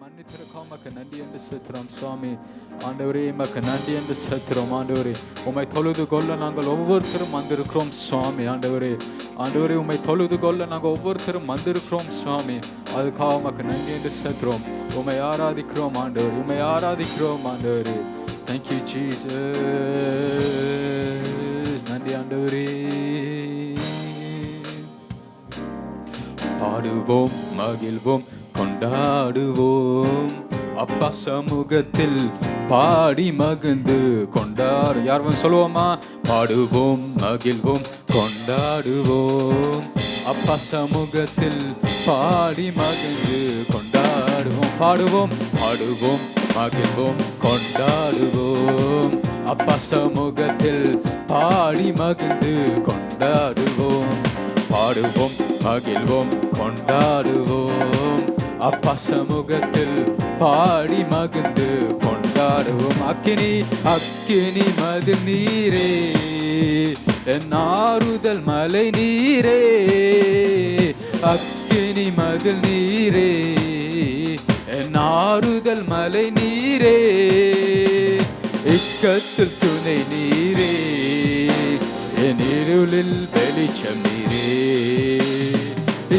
மன்னித்திருக்காமக்கு நன்றி என்று செலுத்துறோம் சுவாமி. ஆண்டவரே மக்கு நன்றி என்று செலுத்துறோம் ஆண்டவரே. உம்மை தொழுது கொள்ள நாங்கள் ஒவ்வொருத்தரும் வந்திருக்கிறோம் சுவாமி. ஆண்டவரே ஆண்டவரே உம்மை தொழுது கொள்ள நாங்கள் ஒவ்வொருத்தரும் வந்திருக்கிறோம் சுவாமி. அதுக்காக மக்கு நன்றி என்று செலுத்துறோம். உம்மை ஆராதிக்கிறோம் ஆண்டவரே, உம்மை ஆராதிக்கிறோம் ஆண்டவரே. Thank you Jesus. நன்றி ஆண்டவரே. பாடுவோம் மகிழ்வோம் கொண்டாடுவோம் அப்பா சமூகத்தில் பாடி மகிழ்ந்து கொண்டாடு. யாரும் சொல்லுவோமா? பாடுவோம் மகிழ்வோம் கொண்டாடுவோம் அப்பா சமூகத்தில் பாடி மகிழ்ந்து கொண்டாடுவோம். பாடுவோம் பாடுவோம் மகிழ்வோம் கொண்டாடுவோம் அப்பா சமூகத்தில் பாடி மகிழ்ந்து கொண்டாடுவோம். பாடுவோம் மகிழ்வோம் கொண்டாடுவோம் அப்பா சமூகத்தில் பாடி மகிழ்ந்து கொண்டாடுவோம். அக்கினி அக்கினி மது நீரே என் ஆறுதல் மலை நீரே. அக்கினி மது நீரே என் ஆறுதல் மலை நீரே. இக்கத்தில் துணை நீரே என் இருளில் வெளிச்சம் நீரே.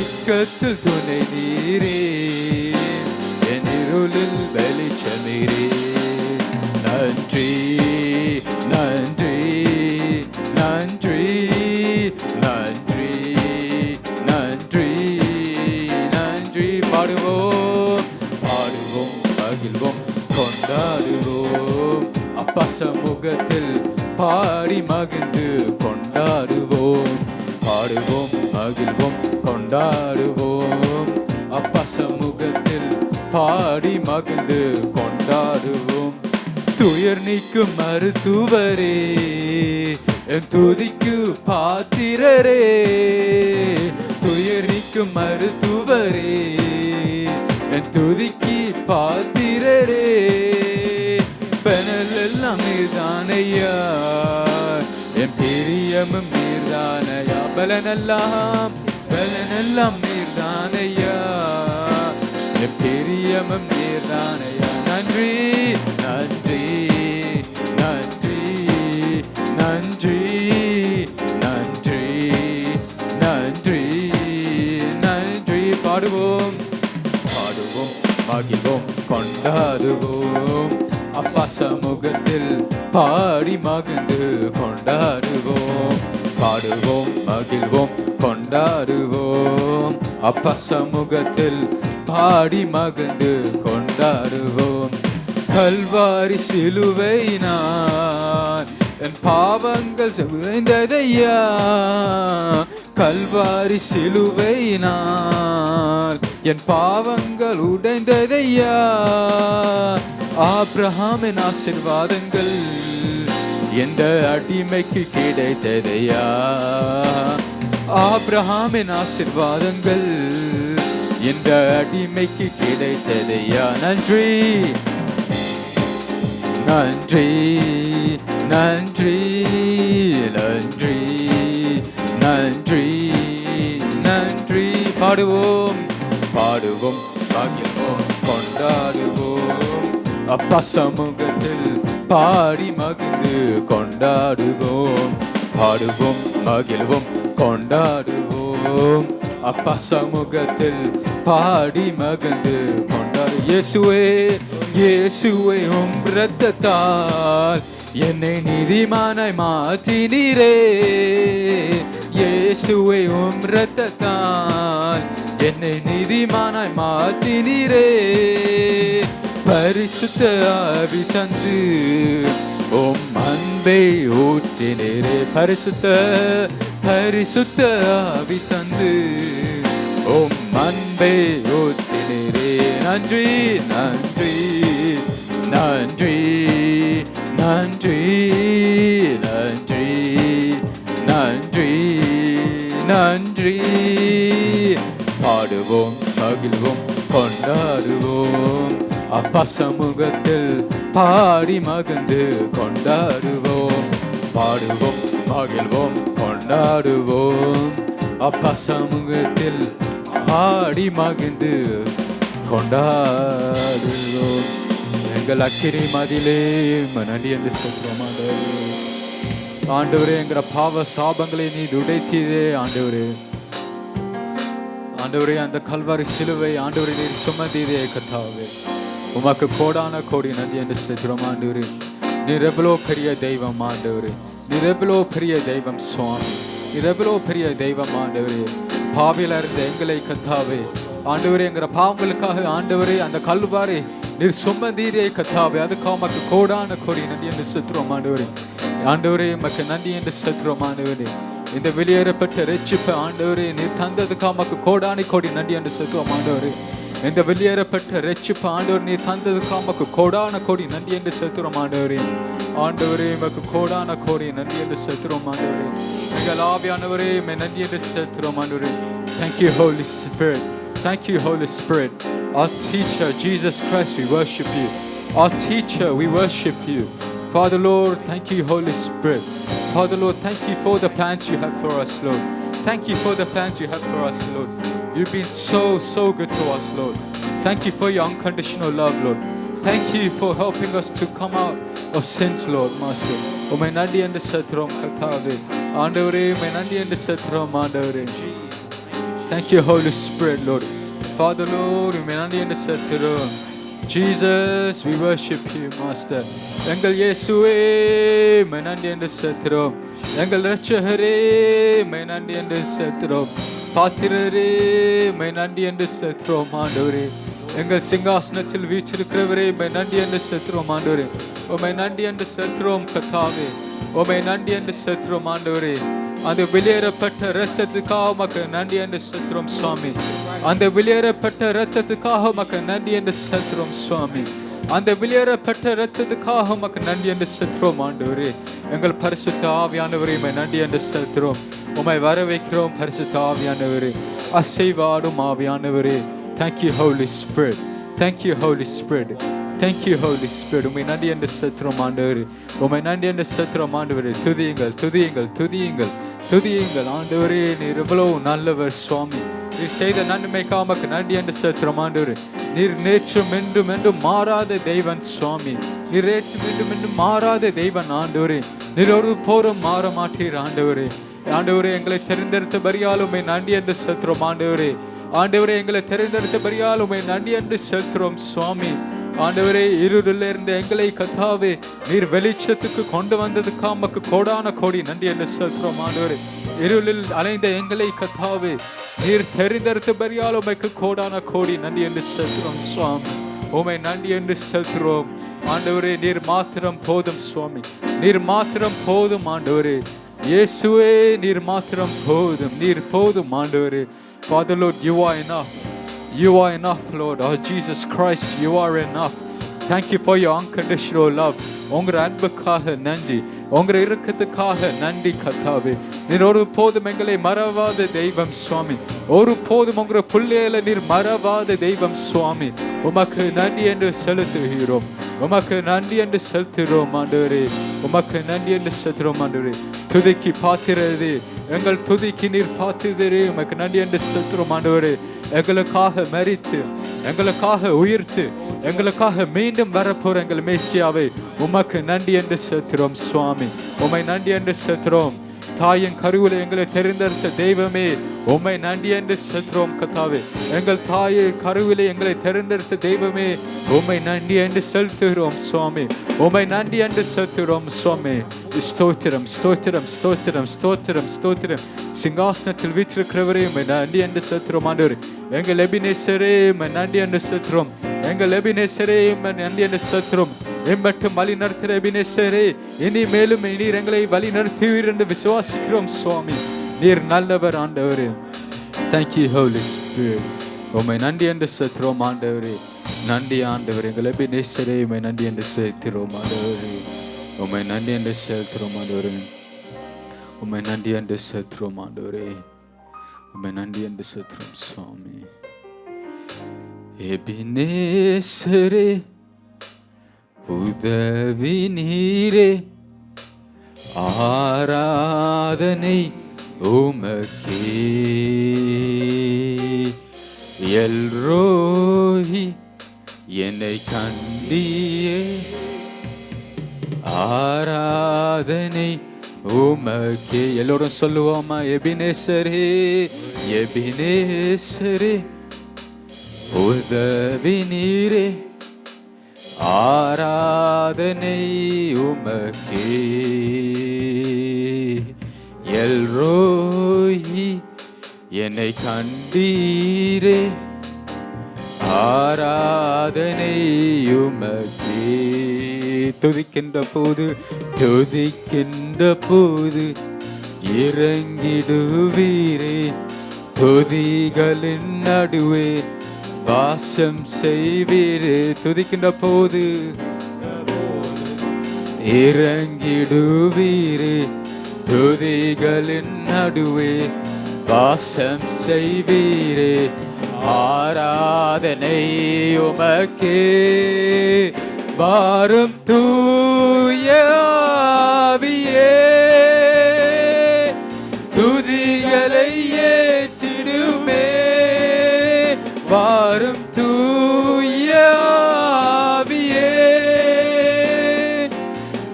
இக்கத்தில் துணை நீரே என் இருளில் வெளிச்சம் நீரே. நன்றி நன்றி நன்றி நன்றி நன்றி நன்றி. பாடுவோம் பாடுவோம் மகிழ்வோம் கொண்டாடுவோம் அப்பா சமூகத்தில் பாடி மகிழ்ந்து கொண்டாடுவோம். பாடுவோம் மகிழ்வோம் கொண்டாடுவோம் அப்பா சமூகத்தில் பாடி மகிழ்ந்து கொண்டாடுவோம். துயர் நீக்கும் மருத்துவரே என் துதிக்கு பாத்திரரே. துயர் நீக்கும் மருத்துவரே என் துதிக்கு பாத்திரரே. பெணல் எல்லாம் நீர்தானையா என் பிரியமும் நீர்தானையா. பலனெல்லாம் நீர்தானையா என் பிரியமும் நீர்தானையா. நன்றி நன்றி நன்றி நன்றி நன்றி நன்றி நன்றி. பாடுவோம் பாடுவோம் மகிழ்வோம் கொண்டாடுவோம் அப்பா சமூகத்தில் பாடி மகிழ்ந்து கொண்டாடுவோம். பாடுவோம் மகிழ்வோம் கொண்டாடுவோம் அப்பா சமூகத்தில் பாடி மகிழ்ந்து கொண்டாடுவோம். கல்வாரி சிலுவை நான் என் பாவங்கள் உடைந்ததையா. கல்வாரி சிலுவை நான் என் பாவங்கள் உடைந்ததையா. ஆபிரகாமின் ஆசீர்வாதங்கள் எந்த அடிமைக்கு கிடைத்ததையா. ஆபிரகாமின் ஆசீர்வாதங்கள் எந்த அடிமைக்கு கிடைத்ததையா. நன்றி நன்றி நன்றி நன்றி நன்றி நன்றி. பாடுவோம் பாடுவோம் மகிழ்வோம் கொண்டாடுவோம் அப்பா சமூகத்தில் பாடி மகிழ்ந்து கொண்டாடுவோம். பாடுவோம் மகிழ்வோம் கொண்டாடுவோம் அப்பா சமூகத்தில் பாடி மகிழ்ந்து கொண்டாடு. இயேசுவே இயேசுவே உம் இரத்தத்தால் என்னை நீதிமானாய் மாற்றினீரே. இயேசுவே உம் இரத்தத்தால் என்னை நீதிமானாய் மாற்றினீரே. பரிசுத்த ஆவி தந்து உம் அன்பை ஊற்றினீரே. பரிசுத்த பரிசுத்த ஆவி தந்து உம் அன்பை ஊற்றினீரே. நன்றி நன்றி நன்றி நன்றி நன்றி நன்றி நன்றி. பாடுவோம் மகிழ்வோம் கொண்டாடுவோம் அப்பா சமூகத்தில் பாடி மகிழ்ந்து கொண்டாடுவோம். பாடுவோம் மகிழ்வோம் கொண்டாடுவோம் அப்பா சமூகத்தில் பாடி மகிழ்ந்து கொண்டாடுவோம். எங்கள் அக்கினி மதிலே நன்றி என்று சொல்றோம் ஆண்டவரே. எங்கிற பாவ சாபங்களை நீ உடைத்தீரே ஆண்டவரே. ஆண்டவரே, அந்த கல்வாரி சிலுவை ஆண்டவரே நீர் சுமந்தீரே கர்த்தாவே. உமக்கு கோடான கோடி நன்றி என்று சொல்றோம் ஆண்டவரே. நீர் எவ்வளோ பெரிய தெய்வம் ஆண்டவரே. நீர் எவ்வளோ பெரிய தெய்வம் சுவாமி. நீர் எவ்வளோ பெரிய தெய்வம் ஆண்டவரே. பாவில இருந்த எங்களை கர்த்தாவே ஆண்டவரே, என்கிற பாவங்களுக்காக ஆண்டவரே அந்த கல்வாரி நீர் சுமந்தீரே கர்த்தாவே. அதுக்காக உமக்கு கோடான கோடி நன்றி என்று சொல்றோம் ஆண்டவரே. ஆண்டவரே, உமக்கு நன்றி என்று சொல்றோம் ஆண்டவரே. இந்த வெளியேறப்பட்ட ரட்சிப்பு ஆண்டவரே நீர் தந்ததுக்காக உமக்கு கோடான கோடி நன்றி என்று சொல்றோம் ஆண்டவரே. இந்த வெளியேறப்பட்ட ரட்சிப்பு ஆண்டவர் நீர் தந்ததுக்காக உமக்கு கோடான கோடி நன்றி என்று சொல்றோம் ஆண்டவரே. ஆண்டவரே, உமக்கு கோடான கோடி நன்றி என்று சொல்றோம் ஆண்டவரே. எங்கள் ஆவியானவரே நன்றி என்று சொல்றோம் ஆண்டவரே. Thank you Holy Spirit. Thank you Holy Spirit. Our teacher Jesus Christ, we worship you. Our teacher, we worship you. Father Lord, thank you Holy Spirit. Father Lord, thank you for the plans you have for us, Lord. Thank you for the plans you have for us, Lord. You've been so good to us, Lord. Thank you for your unconditional love, Lord. Thank you for helping us to come out of sins, Lord, Master. உம்மை நன்றி என்று செலுத்துறோம் கர்த்தாவே. ஆண்டவரே, உம்மை நன்றி என்று செலுத்துறோம் ஆண்டவரே. Thank you Holy Spirit, Lord. Father Lord, உம்மை நன்றி என்று செலுத்துறோம். Jesus, we worship you, Master. எங்கள் இயேசுவே உம்மை நன்றி என்று செலுத்துறோம். எங்கள் இரட்சகரே உம்மை நன்றி என்று செலுத்துறோம். பாத்திரரே உம்மை நன்றி என்று செலுத்துறோம் ஆண்டவரே. எங்கள் சிங்காசனத்தில் வீற்றிருக்கிறவரே உம்மை நன்றி என்று செலுத்துறோம் ஆண்டவரே. உம்மை நன்றி என்று செலுத்துறோம் கர்த்தாவே. உம்மை நன்றி என்று செலுத்துறோம் ஆண்டவரே. அந்த வெளியேறப்பட்ட இரத்தத்துக்காக உமக்கு நன்றி என்று செலுத்துறோம் சுவாமி. அந்த வெளியேறப்பட்ட இரத்தத்துக்காக உமக்கு நன்றி என்று செலுத்துறோம் சுவாமி. அந்த வெளியேறப்பட்ட இரத்தத்துக்காக உமக்கு நன்றி என்று செலுத்துறோம் ஆண்டவரே. எங்கள் பரிசுத்த ஆவியானவரே உம்மை நன்றி என்று செலுத்துறோம். உம்மை வரவேற்கிறோம் பரிசுத்த ஆவியானவரே. அசைவாடும் ஆவியானவரே. Thank you Holy Spirit. Thank you Holy Spirit. Thank you Holy Spirit. உம்மை நன்றி என்று செலுத்துறோம் ஆண்டவரே. உம்மை நன்றி என்று செலுத்துறோம் ஆண்டவரே. துதியுங்கள் துதியுங்கள் துதியுங்கள் துதியுங்கள் ஆண்டவரே. நீர் எவ்வளவு நல்லவர் சுவாமி. நீர் செய்த நன்மைக்காக உமக்கு நன்றி என்று செலுத்துறோம் ஆண்டவரே. நீர் நேற்றும் என்றும் என்றும் மாறாத தெய்வன் சுவாமி. நீர் நேற்றும் என்றும் என்றும் மாறாத தெய்வன் ஆண்டவரே. நீர் ஒரு போரும் மாற மாட்டீர் ஆண்டவரே. ஆண்டவரே, எங்களை தெரிந்தெடுத்த பரியால் உம்மை நன்றி என்று செலுத்துறோம் ஆண்டவரே. ஆண்டவரே, எங்களை தெரிந்தெடுத்த பரியால் உம்மை நன்றி என்று செலுத்துறோம் சுவாமி. ஆண்டவரே, இருளில் இருந்த எங்களை கர்த்தாவே நீர் வெளிச்சத்துக்கு கொண்டு வந்ததுக்காக உமக்கு கோடான கோடி நன்றி என்று செலுத்துறோம் ஆண்டவரே. இருளில் அலைந்த எங்களை கர்த்தாவே நீர் தெரிந்தெடுத்த பரியால் உமக்கு கோடான கோடி நன்றி என்று செலுத்துறோம் சுவாமி. உம்மை நன்றி என்று செலுத்துறோம் ஆண்டவரே. நீர் மாத்திரம் போதும் சுவாமி. நீர் மாத்திரம் போதும் ஆண்டவரே. இயேசுவே, நீர் மாத்திரம் போதும். நீர் போதும் ஆண்டவரே. Father Lord, you are enough. You are enough, Lord. Oh Jesus Christ, you are enough. Thank you for your unconditional love. உங்க அன்புக்காக நன்றி. உங்க இரக்கத்துக்காக நன்றி கர்த்தாவே. நீர் ஒரு போதும் எங்களை மறவாத தெய்வம் சுவாமி. ஒரு போதும் உங்க பிள்ளைகளை நீர் மறவாத தெய்வம் சுவாமி. உமக்கு நன்றி என்று செலுத்துகிறோம். உமக்கு நன்றி என்று செலுத்துகிறோம் ஆண்டவரே. உமக்கு நன்றி என்று செலுத்துகிறோம் ஆண்டவரே. துதிக்கு பாத்திரதே எங்கள் துதிக்கு நீர் பாத்திரதே. உமக்கு நன்றி என்று செலுத்துகிறோம் ஆண்டவரே. எங்களுக்காக மரித்து எங்களுக்காக உயிர்த்து எங்களுக்காக மீண்டும் வரப்போற எங்கள் மேசியாவை உமக்கு நன்றி என்று செலுத்துகிறோம் சுவாமி. உம்மை நன்றி என்று செலுத்துகிறோம். தாயின் கருவிலே எங்களை தெரிந்தெடுத்த தெய்வமே உம்மை நன்றி என்று செலுத்துகிறோம் கர்த்தாவே. எங்கள் தாயின் கருவிலே எங்களை தெரிந்தெடுத்த தெய்வமே உம்மை நன்றி என்று செலுத்துகிறோம் சுவாமி. உம்மை நன்றி என்று செலுத்துகிறோம் சுவாமி. ஸ்தோத்திரம் ஸ்தோத்திரம் ஸ்தோத்திரம் ஸ்தோத்திரம் ஸ்தோத்திரம். சிங்காசனத்தில் வீற்றிருக்கிறவரே உம்மை நன்றி என்று செலுத்துகிறோம் ஆண்டவரே. எங்கள் எபினேசரே உம்மை நன்றி என்று செலுத்துகிறோம். எங்கள் எபினேசரே உம்மை நன்றி என்று செலுத்துகிறோம். எம்மட்டும் வழி நடத்துகிற எபினேசரே, இனி மேலும் நீர் எங்களை வழி நடத்துவீர் என்று விசுவாசிக்கிறோம் சுவாமி. நீர் நல்லவர் ஆண்டவரே. Thank you Holy Spirit. உம்மை நன்றி என்று செலுத்துகிறோம் ஆண்டவரே. நன்றி ஆண்டவரே. எங்கள் எபினேசரே உம்மை நன்றி என்று செலுத்துகிறோம் ஆண்டவரே. உம்மை நன்றி என்று செலுத்துகிறோம் ஆண்டவரே. உம்மை நன்றி என்று செலுத்துகிறோம் ஆண்டவரே. உம்மை நன்றி என்று செலுத்துகிறோம் சுவாமி. எபினேசரே உதவி நீரே, ஆராதனை உமக்கே. எல்ரோஹி என்னை கண்டியே ஆராதனை உமக்கே. எல்லோரும் சொல்லுவோமா? எபினேசரே எபினேசரே உதவி நீரே ஆராதனை உமக்கே. எல்ரோஹி என்னை கண்டீரே ஆராதனை உமக்கே. துதிக்கின்ற போது துதிக்கின்ற போது இறங்கிடுவீரே, துதிகளின் நடுவே வாசம் செய்வீரே. துதிக்கின்ற போது இறங்கிடுவீரே, துதிகளின் நடுவே வாசம் செய்வீரே. ஆராதனை உமக்கே. வாரும் தூய ஆவியே, துதிகளை ஏற்றிடுமே. வாரும் தூய ஆவியே,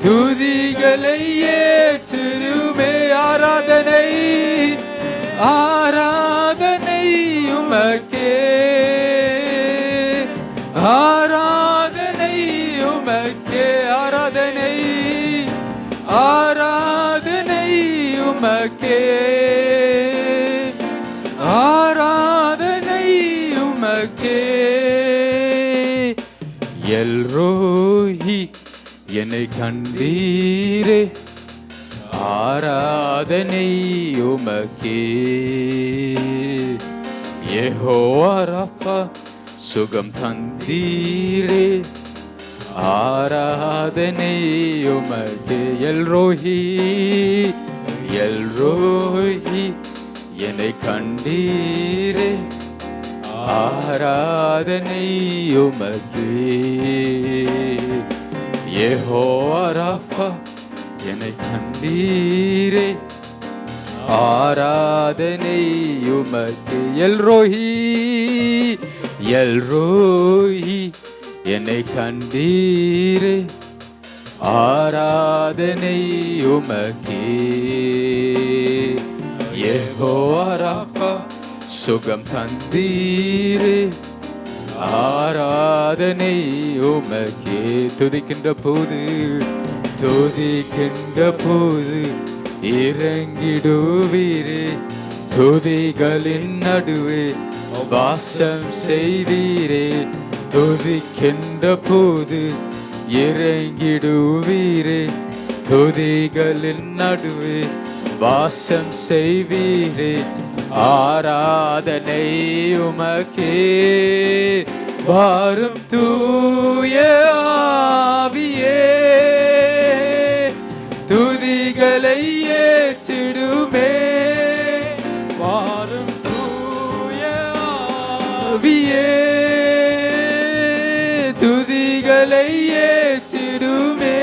துதிகளை ஏற்றிடுமே. ஆராதனை ஆராதனை உமக்கே, ஆராதனை உமக்கே. ஆராதனை ஆராதனை உமக்கே, ஆராதனை உமக்கே. எல்ரோஹி என்னை கண்டீரே ஆராதனை உமக்கே. யெகோவா ராஃபா சுகம் தந்தீரே ஆராதனை உமக்கே. எல்ரோஹி எல்ரோஹி என்னை கண்டீரே ஆராதனை உமக்கே. யெகோவா ராஃபா என்னை கண்டீரே ஆராதனை உமக்கே. எல்ரோஹி எல்ரோஹி என்னை கண்டீரே ஆராதனை உமக்கே. யெகோவா ராஃபா சுகம் தந்தீரே ஆராதனை உமக்கே. துதிக்கின்ற போது துதிக்கின்ற போது இறங்கிடுவீரே, துதிகளின் நடுவே வாசம் செய்வீரே. துதிக்கின்ற போது இறங்கிடுவீரே, துதிகளின் நடுவே வாசம் செய்வீரே. ஆராதனை உமக்கே. வாரும் தூய ஆவியே, துதிகளை ஏற்றிடுமே. வாரும் தூய ஆவியே, துதிகளை ஏற்றிடுமே.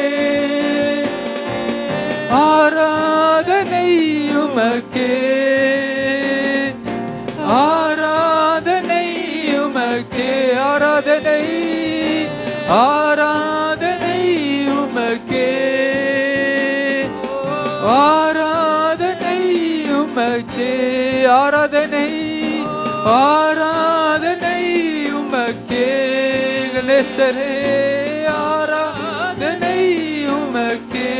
ஆராதனை உமக்கே, ஆராதனை உமக்கே. ஆராதனை ஆராதனை உமக்கே, ஆராதனை உமக்கே. ஆராதனை ஆராதனை உமக்கே. கணேசரே ஆராதனை உமக்கே,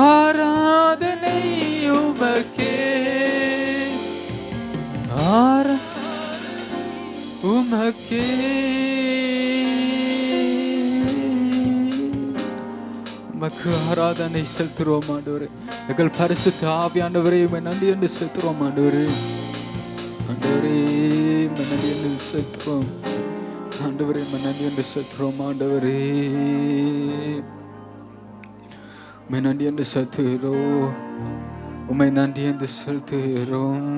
ஆராதனை உமக்கே. உமக்கே உமக்கு ஆராதனை செலுத்துறோம் ஆண்டவரே. எங்கள் பரிசுத்த ஆவியானவரே உம்மை நன்றி என்று செலுத்துறோம் ஆண்டவரே. ஆண்டவரே உம்மை நன்றி என்று செலுத்துறோம் ஆண்டவரே. உம்மை நன்றி என்று செலுத்துறோம் ஆண்டவரே. உம்மை நன்றி என்று செலுத்துகிறோம், உம்மை நன்றி என்று செலுத்துகிறோம்,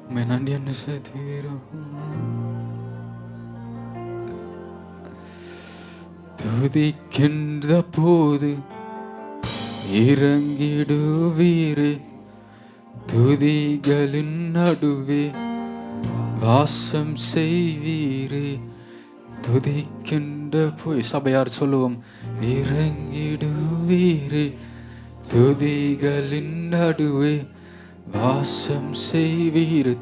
உம்மை நன்றி என்று செலுத்துகிறோம். துதிக்கின்ற போது இறங்கிடுவீரே, துதிகளின் நடுவே வாசம் செய்வீரே. துதிக்கின்ற போய் சபையார் சொல்லுவோம், இறங்கிடுவீரே. துதிகளின் நடுவே வாசம் செய்வீரே.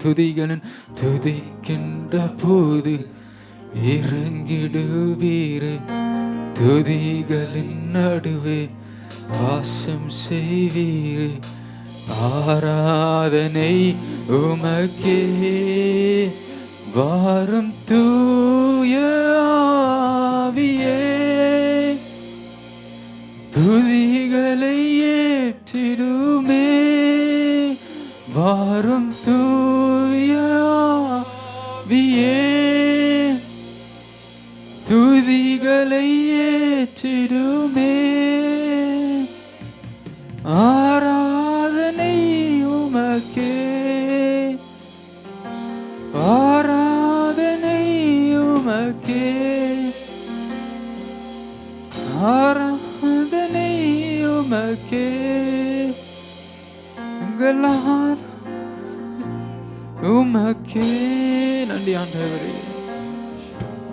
துதிக்கின்ற போது இறங்கிடுவீரே. துதிகளின் நடுவே வாசம் செய்வீரே. ஆராதனை உமக்கே வாரும் தூய ஆவியே. துதிகளை ஏற்றிடுமே வாரும் தூய ஆவியே. துதிகளை ஏற்றிடுமே. ஆராதனை உமக்கே, ஆராதனை உமக்கே, ஆராதனை உமக்கே. எங்கள் உமக்கே. நன்றி ஆண்டவரே.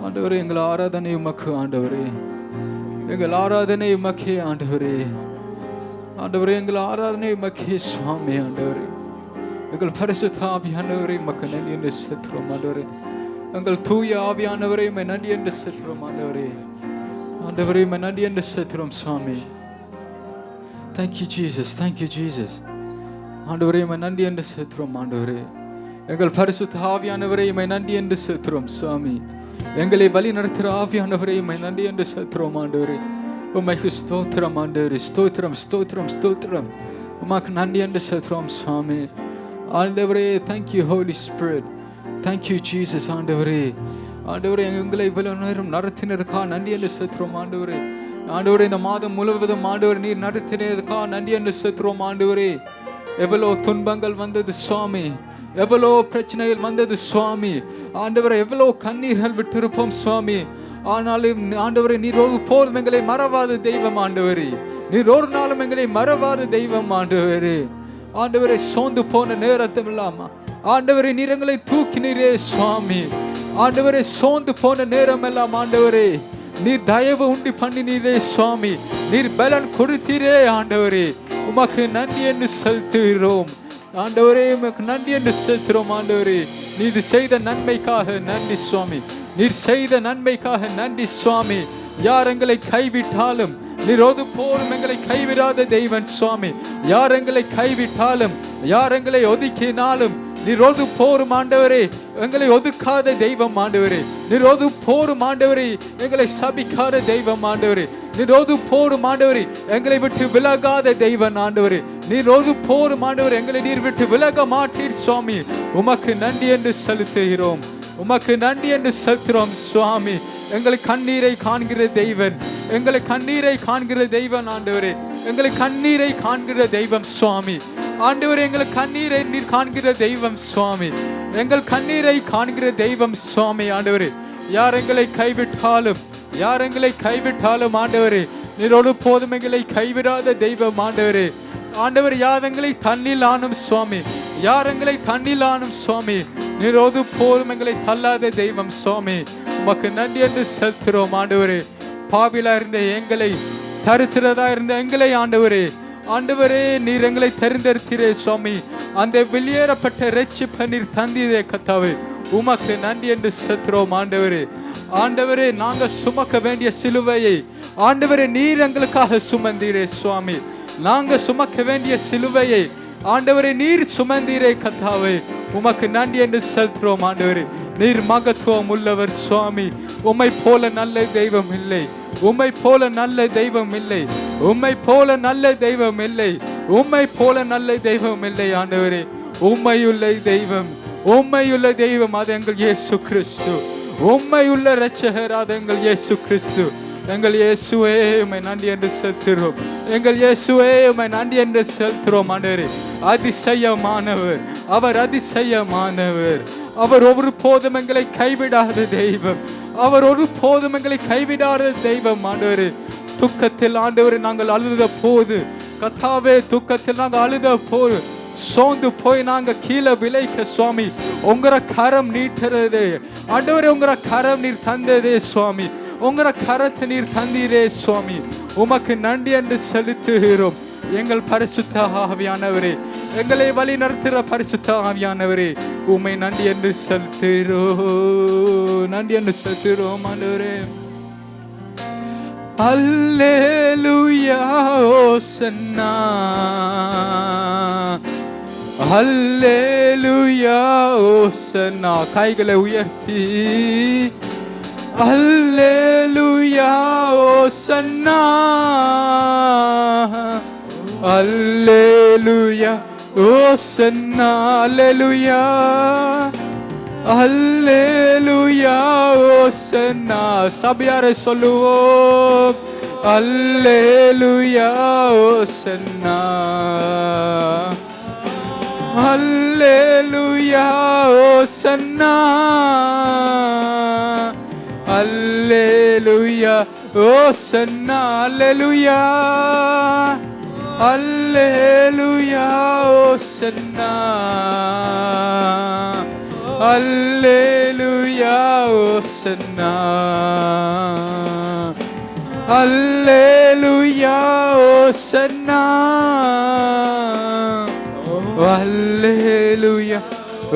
ஆண்டவரே, எங்கள் ஆராதனை உமக்கு ஆண்டவரே. எங்கள் ஆராதனை உமக்கே ஆண்டவரே. ஆண்டவரே, எங்கள் ஆராதனை உமக்கே சுவாமி. ஆண்டவரே, எங்கள் பரிசுத்த ஆவியானவரே உமக்கு நன்றி என்று செலுத்துகிறோம் ஆண்டவரே. எங்கள் தூய ஆவியானவரே உம்மை நன்றி என்று செலுத்துகிறோம் ஆண்டவரே. ஆண்டவரே, உம்மை நன்றி என்று செலுத்துகிறோம் சுவாமி. Thank you Jesus, thank you Jesus. ஆண்டவரே, உம்மை நன்றி என்று செலுத்துகிறோம் ஆண்டவரே. எங்கள் பரிசுத்த ஆவியானவரே உம்மை நன்றி என்று செலுத்துகிறோம் சுவாமி. எங்களை வழி நடத்துகிற ஆவியானவரே உம்மை நன்றி என்று செலுத்துகிறோம் ஆண்டவரே. உமக்கு ஸ்தோத்திரம் ஆண்டவரே. ஸ்தோத்திரம் ஸ்தோத்திரம் ஸ்தோத்திரம். உமக்கு நன்றி என்று செலுத்துகிறோம் சுவாமி. ஆண்டவரே, thank you Holy Spirit, thank you Jesus. ஆண்டவரே, ஆண்டவரே, எங்களை இவ்வளவு நேரம் நடத்தினதுக்காக நன்றி என்று செலுத்துகிறோம் ஆண்டவரே. ஆண்டவரே, இந்த மாதம் முழுவதும் ஆண்டவரே நீர் நடத்தினதுக்காக நன்றி என்று செலுத்துகிறோம் ஆண்டவரே. எவ்வளோ துன்பங்கள் வந்தது சுவாமி, எவ்வளோ பிரச்சனைகள் வந்தது சுவாமி. ஆண்டவரே, எவ்வளோ கண்ணீர்கள் விட்டிருப்போம் சுவாமி. ஆனாலும் ஆண்டவரே, நீர் ஒரு போதும் எங்களை மறவாத தெய்வம் ஆண்டவரே. நீர் ஒரு நாளும் எங்களை மறவாத தெய்வம் ஆண்டவரே. ஆண்டவரே, சோர்ந்து போன நேரத்தில் இல்லாம ஆண்டவரே நீர் எங்களை தூக்கினீரே சுவாமி. ஆண்டவரே, சோர்ந்து போன நேரம் எல்லாம் ஆண்டவரே நீர் தயவு உண்டி பண்ணினீரே சுவாமி. நீர் பலன் கொடுத்தீரே ஆண்டவரே. உமக்கு நன்றி என்று செலுத்துகிறோம் ஆண்டவரே. உமக்கு நன்றி என்று செலுத்துகிறோம் ஆண்டவரே. நீர் செய்த நன்மைக்காக நன்றி சுவாமி. நீர் செய்த நன்மைக்காக நன்றி சுவாமி. யார் எங்களை கைவிட்டாலும் நீர் ஒரு போலும் எங்களை கைவிடாத தெய்வன் சுவாமி. யார் எங்களை கைவிட்டாலும், யார் எங்களை ஒதுக்கினாலும் நீர் ஒரு போரும் ஆண்டவரே எங்களை ஒதுக்காத தெய்வம் ஆண்டவரே. நீர் ஒரு போரும் ஆண்டவரே எங்களை சபிக்காத தெய்வம் ஆண்டவரே. நீர் ஒரு போரும் ஆண்டவரே எங்களை விட்டு விலகாத தெய்வன் ஆண்டவரே. நீர் ஒரு போரும் ஆண்டவரே எங்களை நீர் விட்டு விலக மாட்டீர் சுவாமி. உமக்கு நன்றி என்று செலுத்துகிறோம். உமக்கு நன்றி என்று செலுத்துகிறோம் சுவாமி. எங்களை கண்ணீரை காண்கிற தெய்வன், எங்களை கண்ணீரை காண்கிற தெய்வன் ஆண்டவரே. எங்களை கண்ணீரை காண்கிற தெய்வம் சுவாமி. ஆண்டவரே, எங்களை கண்ணீரை நீர் காண்கிற தெய்வம் சுவாமி. எங்கள் கண்ணீரை காண்கிற தெய்வம் சுவாமி. ஆண்டவரே, யார் எங்களை கைவிட்டாலும், யார் எங்களை கைவிட்டாலும் ஆண்டவரே நீர் ஒரு போதும் எங்களை கைவிடாத தெய்வம் ஆண்டவரே. ஆண்டவர், யார் எங்களை தண்ணில் ஆனும் சுவாமி, யார் எங்களை தண்ணில் ஆனும் சுவாமி. நீர் ஒரு போதும் எங்களை தள்ளாத தெய்வம் சுவாமி. உமக்கு நன்றி என்று செலுத்துகிறோம் ஆண்டவரே. பாவிலா இருந்த எங்களை, தரித்திரதா இருந்த எங்களை ஆண்டவரே, ஆண்டவரே நீர் எங்களை தெரிந்தெடுத்தீரே சுவாமி. அந்த வெளியேறப்பட்ட ரட்சிப்பை நீர் தந்தீரே கர்த்தாவே. உமக்கு நன்றி என்று செலுத்துகிறோம் ஆண்டவரே. ஆண்டவரே, நாங்கள் சுமக்க வேண்டிய சிலுவையை ஆண்டவரே நீர் எங்களுக்காக சுமந்தீரே சுவாமி. நாங்கள் சுமக்க வேண்டிய சிலுவையை ஆண்டவரே நீர் சுமந்தீரே கர்த்தாவே. உமக்கு நன்றி என்று செலுத்துகிறோம் ஆண்டவரே. நீர் மகத்துவம் உள்ளவர் சுவாமி. உம்மை போல நல்ல தெய்வம் இல்லை, உம்மை போல நல்ல தெய்வம் இல்லை, உம்மை போல நல்ல தெய்வம் இல்லை, உம்மை போல நல்ல தெய்வம் இல்லை ஆண்டவரே. உம்மையுள்ள தெய்வம், உம்மையுள்ள தெய்வம் அது எங்கள் இயேசு கிறிஸ்து. உம்மையுள்ள இரட்சகர் அது எங்கள் இயேசு கிறிஸ்து. எங்கள் இயேசுவே உம்மை நன்றி என்று செலுத்துகிறோம். எங்கள் இயேசுவே உம்மை நன்றி என்று செலுத்துகிறோம் ஆண்டவரே. அதிசயமானவர், அவர் அதிசயமானவர். அவர் ஒரு போதும் எங்களை கைவிடாத தெய்வம். அவர் ஒரு போதும் எங்களை கைவிடாத தெய்வம் ஆண்டவரே. துக்கத்தில் ஆண்டவரே நாங்கள் அழுத போது கர்த்தாவே, துக்கத்தில் நாங்கள் அழுத போது சோர்ந்து போய் நாங்க கீழே விலைக்க சுவாமி உங்கள கரம் நீட்டுறதே ஆண்டவரே, உங்கள கரம் நீர் தந்ததே சுவாமி, உங்கள கரத்தை நீர் தந்தீரே சுவாமி. உமக்கு நன்றி என்று செலுத்துகிறோம். எங்கள் பரிசுத்த ஆவியானவரே, எங்களை வழி நடத்துகிற பரிசுத்த ஆவியானவரே, உம்மை நன்றி என்று செலுத்துகிறோம், நன்றி என்று செலுத்துகிறோம் ஆண்டவரே. அல்லேலூயா ஓசன்னா, அல்லேலூயா ஓசன்னா. கைகளை உயர்த்தி அல்லேலூயா ஓசன்னா, அல்லேலூயா ஓசன்னா, அல்லேலூயா அல்லேலூயா ஓசன்னா. சபையாரை சொல்லுவோம், அல்லேலூயா ஓசன்னா, அல்லேலூயா ஓசன்னா, அல்லேலூயா ஓசன்னா, அல்லேலூயா அல்லேலூயா ஓசன்னா, அல்லேலூயா ஓசன்னா, அல்லேலூயா ஓசன்னா, அல்லேலூயா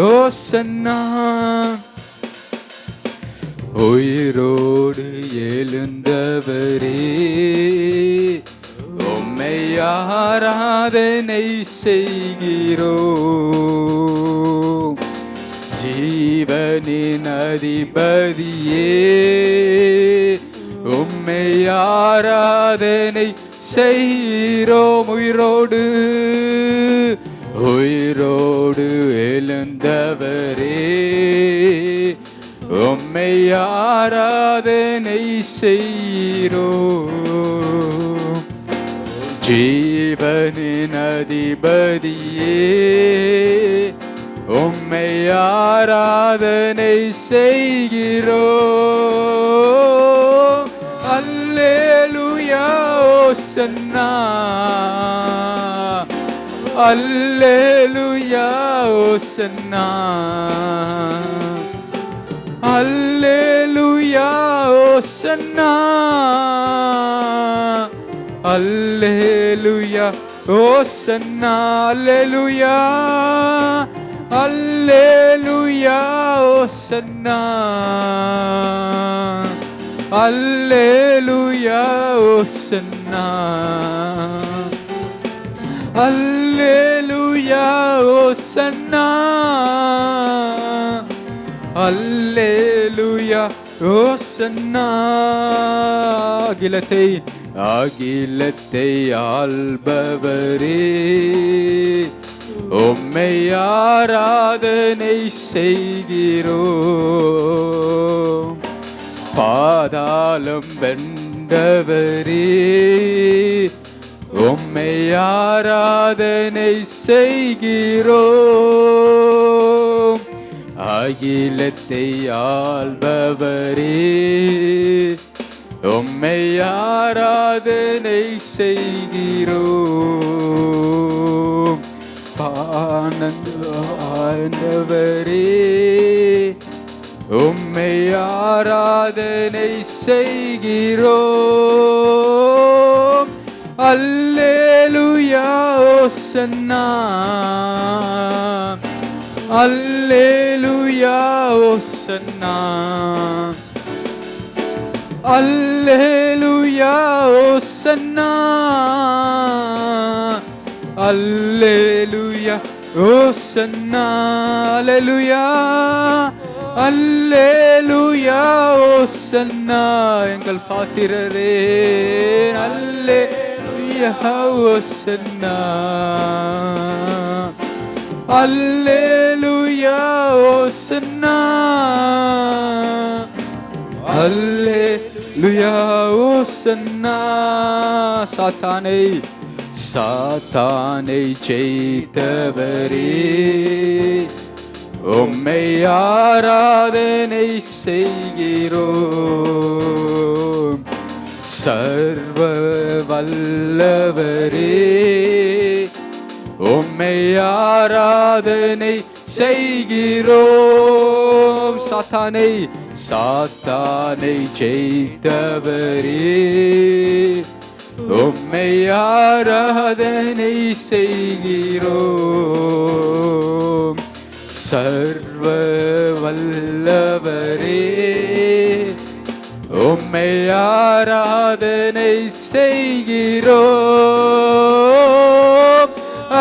ஓசன்னா. உயிரோடு எழுந்தவரே, உம்மை ஆராதனை செய்கிறோம். ஜீவனின் அதிபதியே, உம்மை ஆராதனை செய்கிறோம். உயிரோடு உயிரோடு எழுந்தவரே, உம்மை ஆராதனை செய்கிறோம். ஜீவனின் அதிபதியே, உம்மை ஆராதனை செய்கிறோம். அல்லேலூயா ஓசன்னா, அல்லேலூயா ஓசன்னா, அல்லேலூயா ஓசன்னா, அல்லேலூயா ஓசன்னா, அல்லேலூயா அல்லேலூயா ஓசன்னா, அல்லேலூயா ஓசன்னா, அல்லேலூயா ஓசன்னா, அல்லேலூயா ஓசன்னா. அகிலத்தை அகிலத்தை ஆள்பவரே, உம்மை ஆராதனை செய்கிறோம். பாதாளம் வென்றவரே, உம்மை ஆராதனை செய்கிறோம். அகிலத்தை ஆள்பவரே, உம்மை ஆராதனை செய்கிறோம். ஆண்டவரே, உம்மை ஆராதனை செய்கிறோம். அல்லேலூயா ஓசன்னா, அல்லேலூயா ஓசன்னா, அல்லேலூயா ஓசன்னா, அல்லேலூயா ஓசன்னா, அல்லேலூயா அல்லேலூயா ஓசன்னா. எங்கள் பாத்திரரே, அல்லேலூயா ஓசன்னா, அல்லேலூயா ஓசன்னா, அல்லேலூயா ஓசன்னா. சாத்தானை சாத்தானை ஜெயித்தவரே, உம்மை ஆராதனை செய்கிறோம். சர்வ வல்லவரே, உம்மை ஆராதனை செய்கிறோம். சாத்தானை ஜெயித்தவரே, உம்மை ஆராதனை செய்கிறோம். சர்வ வல்லவரே, உம்மை ஆராதனை செய்கிறோம்.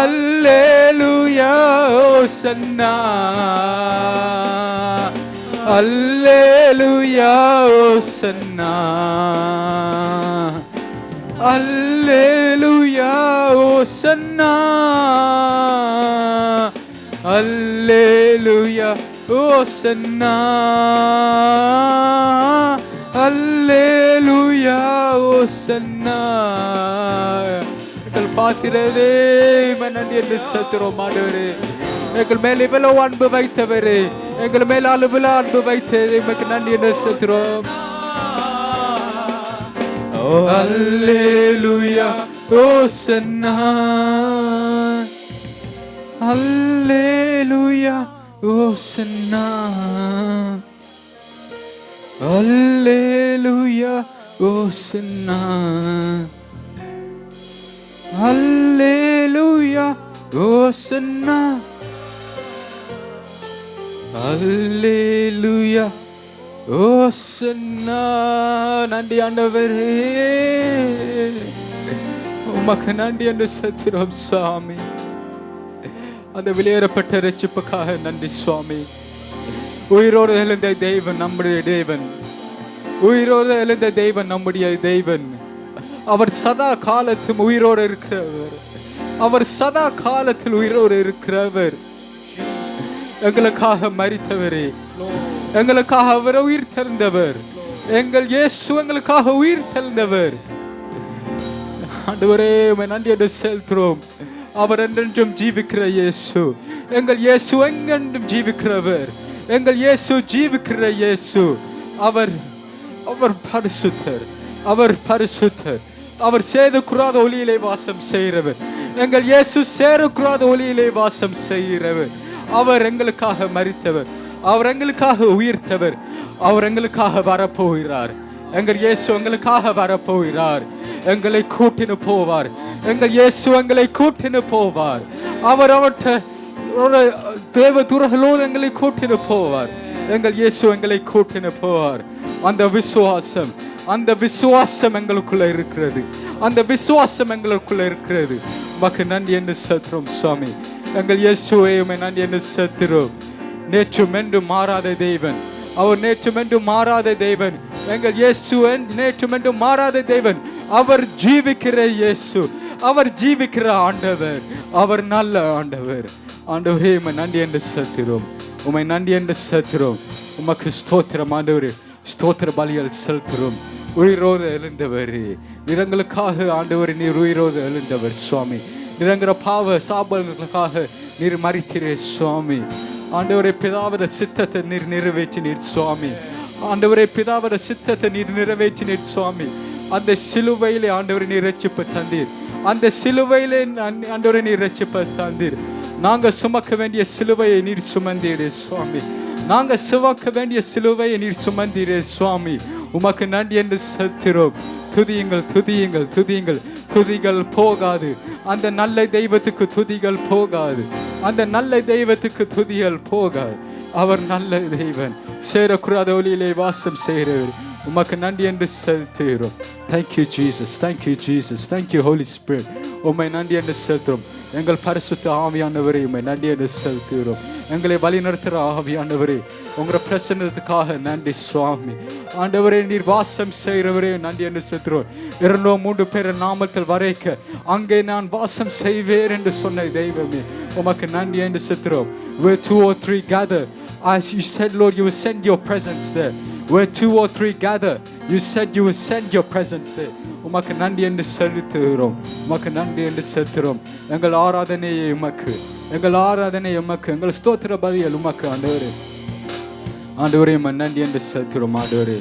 அல்லேலூயா ஓசன்னா, அல்லேலூயா ஓசன்னா, அல்லேலூயா ஓசன்னா, அல்லேலூயா ஓசன்னா, அல்லேலூயா ஓசன்னா. எங்கள் பாத்திரரே நன்றி என்று செலுத்துகிறோம் ஆண்டவரே. எங்கள் மேல் இவ்வளவு அன்பு வைத்தவரே, எங்கள் மேல் அளவில் அன்பு வைத்தது எங்களுக்கு நன்றி என்று செலுத்துகிறோம். அல்லேலூயா ஓசன்னா, அல்லேலூயா ஓசன்னா, அல்லேலூயா ஓசன்னா, அல்லேலூயா ஓசன்னா, அல்லேலூயா ஓசன்னா. நன்றி ஆண்டவரே, உமக்கு நன்றி என்று செலுத்துகிறோம் சுவாமி. அந்த வெளியேறப்பட்ட ரட்சிப்புக்காக நன்றி சுவாமி. உயிரோடு எழுந்த தெய்வன் நம்முடைய தேவன், உயிரோடு எழுந்த தெய்வன் நம்முடைய தெய்வன். அவர் சதா காலத்தும் உயிரோடு இருக்கிறவர், அவர் சதா காலத்தில் உயிரோடு இருக்கிறவர். எங்களுக்காக மரித்தவரே, எங்களுக்காக அவர் உயிர் தெழுந்தவர். எங்கள் இயேசு எங்களுக்காக உயிர் தெழுந்தவர். ஆண்டவரே நன்றி என்று செலுத்துகிறோம். அவர் என்றென்றும் ஜீவிக்கிற இயேசு, எங்கள் இயேசு எங்கென்றும் ஜீவிக்கிறவர். எங்கள் இயேசு ஜீவிக்கிற இயேசு. அவர் அவர் பரிசுத்தர், அவர் பரிசுத்தர். அவர் சேதக்கூடாத ஒளியிலே வாசம் செய்கிறவர். எங்கள் இயேசு சேரக்கூடாத ஒளியிலே வாசம் செய்கிறவர். அவர் எங்களுக்காக மரித்தவர், அவர் எங்களுக்காக உயிர்த்தவர், அவர் எங்களுக்காக வரப்போகிறார். எங்கள் இயேசு எங்களுக்காக வரப்போகிறார். எங்களை கூட்டின்னு போவார். எங்கள் இயேசு எங்களை கூட்டின்னு போவார். அவர் அவற்ற தேவ துறகளோடு எங்களை கூட்டின்னு போவார். எங்கள் இயேசு எங்களை கூட்டின்னு போவார். அந்த விசுவாசம், அந்த விசுவாசம் எங்களுக்குள்ள இருக்கிறது. அந்த விசுவாசம் எங்களுக்குள்ள இருக்கிறது. உமக்கு நன்றி என்று செலுத்துகிறோம் சுவாமி. எங்கள் இயேசுவே உம்மை நன்றி என்று செலுத்துகிறோம். நேற்றும் என்றும் மாறாத தேவன், அவர் நேற்றும் என்றும் மாறாத தேவன். எங்கள் இயேசு நேற்றும் என்றும் மாறாத தேவன். அவர் ஜீவிக்கிற இயேசு, அவர் ஜீவிக்கிற ஆண்டவர், அவர் நல்ல ஆண்டவர். ஆண்டவரே உம்மை நன்றி என்று செலுத்துகிறோம், உம்மை நன்றி என்று செலுத்துகிறோம். உமக்கு ஸ்தோத்திரம் ஆண்டவரே, ஸ்தோத்திர பலிகள் செலுத்துகிறோம். உயிரோடு எழுந்தவர் நிறங்களுக்காக ஆண்டவர், நீர் உயிரோடு எழுந்தவர் சுவாமி. நிறங்கிற பாவ சாபங்களுக்காக நீர் மரித்தீரே சுவாமி. ஆண்டவரே பிதாவர சித்தத்தை நீர் நிறைவேற்றினீர் சுவாமி. ஆண்டவரே பிதாவர சித்தத்தை நீர் நிறைவேற்றினீர் சுவாமி. அந்த சிலுவையிலே ஆண்டவரை நீர் ரட்சிப்பு தந்தீர். அந்த சிலுவையிலே ஆண்டவரை நீர் ரட்சிப்பு தந்தீர். நாங்கள் சுமக்க வேண்டிய சிலுவையை நீர் சுமந்தீரே சுவாமி. நாங்கள் சுமக்க வேண்டிய சிலுவையை நீர் சுமந்தீரே சுவாமி. உமக்கு நன்றி என்று செலுத்துகிறோம். துதியுங்கள், துதியுங்கள், துதியுங்கள். துதிகள் போகாது. அந்த நல்ல தெய்வத்துக்கு துதிகள் போகாது. அந்த நல்ல தெய்வத்துக்கு துதிகள் போகாது. அவர் நல்ல தெய்வன், சேரக்கூடாத ஒளியிலே வாசம் செய்கிறவர். உமக்கு நன்றி என்று செலுத்துகிறோம். Thank you Jesus, thank you Jesus, thank you holy spirit. உம்மை நன்றி என்று செலுத்துகிறோம். எங்கள் பரிசுத்த ஆவியானவரே உம்மை நன்றி என்று செலுத்துகிறோம். எங்களை வழி நடத்துகிற ஆவியானவரே, உங்களோட பிரசன்னத்துக்காக நன்றி சுவாமி. ஆண்டவரே நீர் வாசம் செய்கிறவரே நன்றி என்று செலுத்துகிறோம். 2-3 பேர் நாமத்தில் வரைக்க அங்கே நான் வாசம் செய்வேன் என்று சொன்ன தெய்வமே, உமக்கு நன்றி என்று செலுத்துகிறோம். Where 2 or 3 gather, as you said Lord, you will send your presence there. Where 2 or 3 gather, you said you will send your presence there. உமக்கு நன்றி என்று செலுத்துகிறோம். உமக்கு நன்றி என்று செலுத்துகிறோம். எங்கள் ஆராதனையை உமக்கு, எங்கள் ஆராதனை உமக்கு, எங்கள் ஸ்தோத்திர பலிகள் உமக்கு ஆண்டவரே. ஆண்டவரே நன்றி என்று செலுத்துகிறோம். ஆண்டவரே